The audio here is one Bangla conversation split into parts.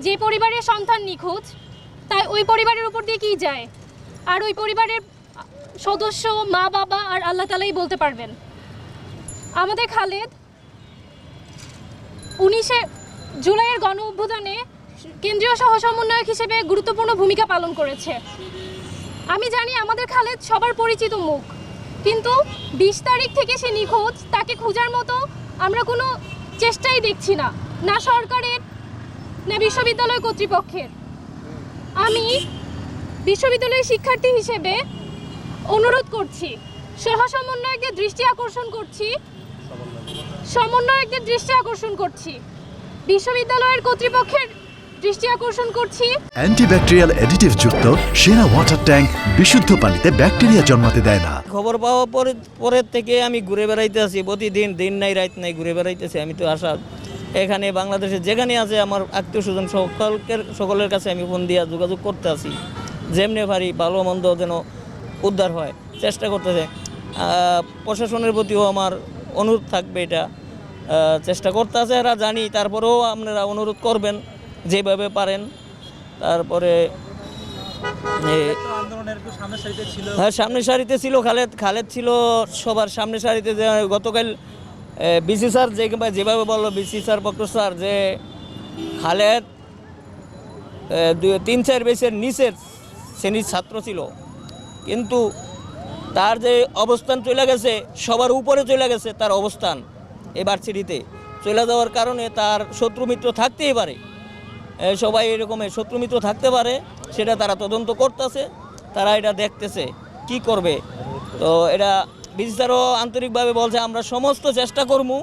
যে পরিবারের সন্তান নিখোঁজ তাই ওই পরিবারের উপর দিয়ে কি যায়, আর ওই পরিবারের সদস্য মা বাবা আর আল্লাহ তাআলাই বলতে পারবেন। আমাদের খালেদ 19 জুলাইয়ের গণ অভ্যুত্থানে কেন্দ্রীয় সহ সমন্বয়ক হিসেবে গুরুত্বপূর্ণ ভূমিকা পালন করেছে। আমি জানি আমাদের খালেদ সবার পরিচিত মুখ, কিন্তু 20 তারিখ থেকে সে নিখোঁজ। তাকে খোঁজার মতো আমরা কোনো চেষ্টাই দেখছি না, না সরকারের না বিশ্ববিদ্যালয় কর্তৃপক্ষের। আমি বিশ্ববিদ্যালয়ের শিক্ষার্থী হিসেবে অনুরোধ করছি, সহ সমন্বয়কদের দৃষ্টি আকর্ষণ করছি, বিশ্ববিদ্যালয়ের কর্তৃপক্ষের দৃষ্টি আকর্ষণ করছি। অ্যান্টিব্যাকটেরিয়াল অ্যাডিটিভ যুক্ত সেরা ওয়াটার ট্যাঙ্ক বিশুদ্ধ পানিতে ব্যাকটেরিয়া জন্মাতে দেয় না। খবর পাওয়ার পরের থেকে আমি ঘুরে বেড়াইতে আছি, প্রতিদিন দিন নাই রাত নাই ঘুরে বেড়াইতেছি। আমি তো আশা এখানে বাংলাদেশে যেখানে আছে আমার আত্মীয় স্বজন সকলের কাছে আমি ফোন দিয়ে যোগাযোগ করতে আছি, যেমনি পারি ভালো মন্দ যেন উদ্ধার হয় চেষ্টা করতেছে। প্রশাসনের প্রতিও আমার অনুরোধ থাকবে, এটা চেষ্টা করতে আছে এরা জানি, তারপরেও আপনারা অনুরোধ করবেন যেভাবে পারেন। তারপরে হ্যাঁ, সামনের সারিতে ছিল খালেদ ছিল সবার সামনের সারিতে। গতকাল বিসি স্যার যেভাবে বললো, বিসি স্যার প্রক্টর স্যার, যে খালেদ 3-4 বেসের নিচের শ্রেণীর ছাত্র ছিল, কিন্তু তার যে অবস্থান চলে গেছে সবার উপরে চলে গেছে। তার অবস্থান এই ভার্সিটিতে চলে যাওয়ার কারণে তার শত্রু মিত্র থাকতেই পারে, সবাই এরকমের শত্রু মিত্র থাকতে পারে, সেটা তারা তদন্ত করতেছে, তারা এটা দেখতেছে কি করবে। তো এটা বিসিআরও আন্তরিকভাবে বলছে আমরা সমস্ত চেষ্টা করবো।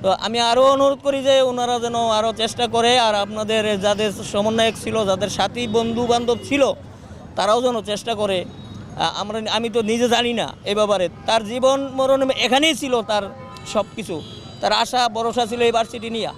তো আমি আরও অনুরোধ করি যে ওনারা যেন আরও চেষ্টা করে, আর আপনাদের যাদের সমন্বয়ক ছিল, যাদের সাথী বন্ধু বান্ধব ছিল, তারাও যেন চেষ্টা করে। আমি তো নিজে জানি না এ ব্যাপারে, তার জীবন মরণ এখানেই ছিল, তার সব কিছু, তার আশা ভরসা ছিল এই ভার্সিটি নিয়ে।